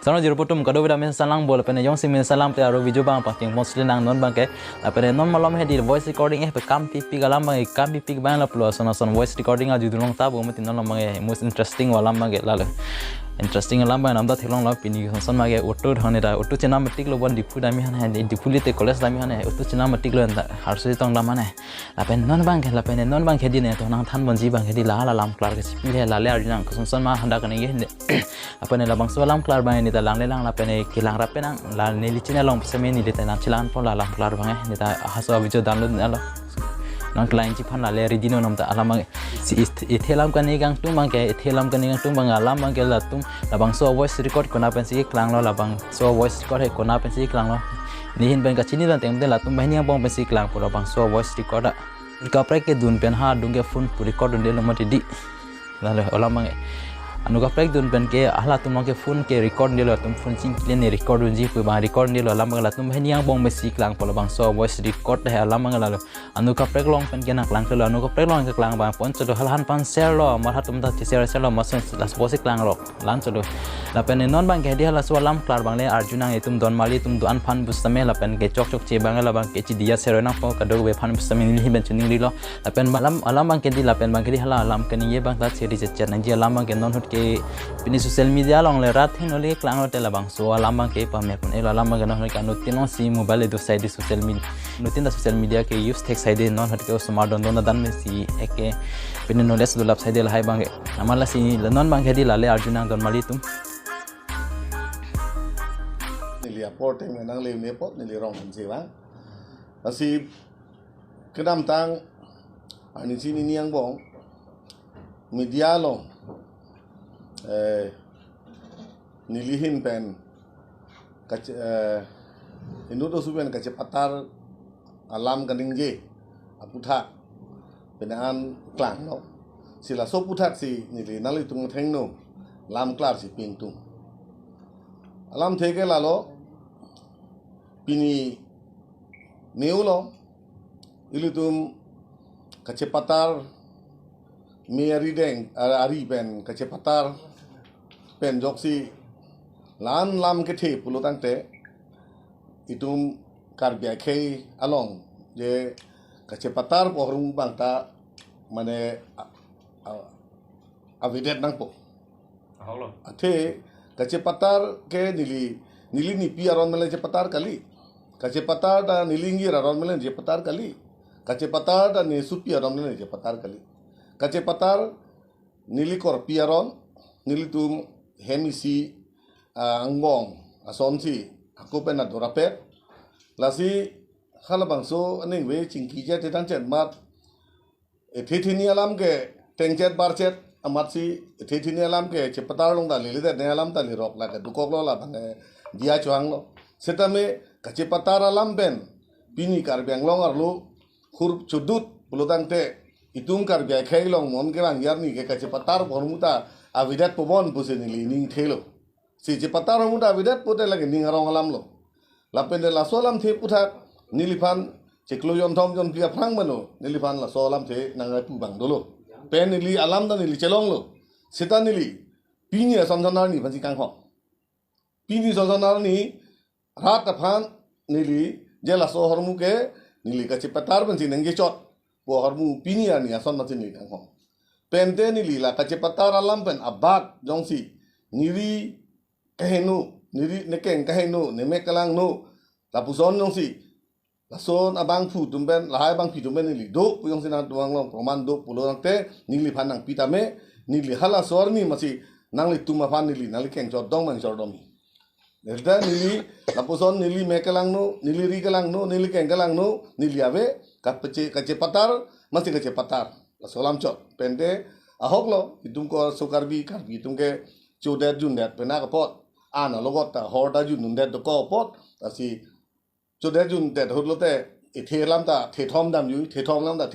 Sana juru putum kado beda men salang bola pene yong simen salang te aro video bang pating mostly nang non bangke apene non malam he di voice recording pe kam pipi galam bang kam pipi bang la plus son voice recording aju dulong tabu mati non bang most interesting wala bang lalo interesting lam bang namda thilong la pini son mage auto dhane da auto chena matik lo bon dipu dami hane dipuli te college dami hane auto chena matik lo harsu tong lam hane lapen non bang khedi ne to nang than bonji bang khedi la lam klar ke sipi he la le arju nang son ma handa kane ge apene labang so lam klar bang ni ta lang le lang lapene kelang rapen nang la neli china long seme ni ta nang chilan pon la lam klar bang ni ta haso video download na lo nang client chi phan la le ridino nam ta alam si ithelam kan ni gang tung bang ke ithelam kan ni gang tung bang alam bang ke la tum labang so voice record kona pen si kelang lo labang so voice record he kona pen si kelang lo ni hin ben ka chini dan tem de la tum bang ni bang pen si kelang pura bang so voice record ka prek ke dun pen ha dung ke phone pu record dun de lo mati di la le olam bang anu ka prek dun pen ke ahla tum ke phone ke record de lo tum phone sing clean ni record dun ji pu ba record de lo lam bang la tum bang ni bang pen si kelang pura bang so voice record he alam bang la lo anu ka prek long pen ke nak lang lo anu ka prek long ke kelang bang pon chodo hal han pan share lo mar ha tum ta share lo mas las voice kelang lo lan chodo la pen non bang ke dia la so lam klar bang le arju nang etum don mali tum don phan bustame la pen ke chok che bang la bang ke chi diya sero nang po ka do be phan bustame ni hi ben chuning li lo la pen alam bang ke di la pen bang ke di hala alam ke ni ye bang ta seri je chen nang ji alam bang ke non hut ke pini social media long le rat hin ole klang lo te la bang so alam bang ke pa me pun elo alam bang non ka no tin si mobile do side social media no tin da social media ke use thek side non hut ke smart don don dan me si ek pini no les do lap side la hai bang amala si non bang ke di la le arju nang don mali tum port yang nang le ne pot neli rong han sewa asi kedam tang ani sini ni yang bong media long nilihin pen kac indo to suben kacepatar alam kaningje aputha penan klang no sila so puthak si nili nali tung theng no lam klar si ping tung alam theke lalo pini neulo ilutum kacepatar meari deng ari pen kacepatar pen joksi lan lam kethe pulo tangte itum karbia khei along je kacepatar pohrum bangta mane avidet nangpo halo athe kacepatar ke nili ni piaron mele cepatar kali kacepatar da nilingi raron mele cepatar kali kacepatar da ni supi aron mele cepatar kali kacepatar nili kor piaron nili tum hemisi angbong ason si aku pena dorapet lasi halabang so aning we cingki je tetan chen mat thethini alam ke tengchet barchet amat si thethini alam ke cepatar long da lili da ne alam ta li rok la ke dukok lo la bane diya chuang lo setame kacepatar alam ben pini kar beng long arlo khur chudut bulutang te itung kar bia khai long mon ke bang yar ni ke kacepatar bormuta avidat pobon puseni li ning thelo si cepatar muta avidat pote lage ning arong alam lo lapen de laso alam the putha nilifan cheklo yon thom jon pia phang mano nilifan laso alam the nangai pu bang dolo pen nili alam da nili chelong lo seta nili pini samsanar ni phansi kang ho pini samsanar ni rat aphan nili jela so hormu ke nili kacepatar phansi nangge chot po hormu pini ani ason ma ni kang ho pente nili la kacepatar alam pen abat jongsi niri kahenu niri nekeng kahenu neme kalang no tapuson jongsi lason abang fu tumben lahai bang pi tumben nili do puyong sina tuang long proman do pulo te nili phanang pitame nili hala sorni masi nangli tuma phan nili nali keng chot dong mang chor domi nelda nili tapuson nili me kalang no nili ri kalang no nili keng kalang no nili ave kacepatar masi kacepatar lasolam chot pente ahok lo itum ko sukarbi karbi itum ke chodet jundet pena ka pot ana logot ta horda jundet do ko pot asi chodet jundet hodlote ithelam ta thethom dam yu thethom lam ta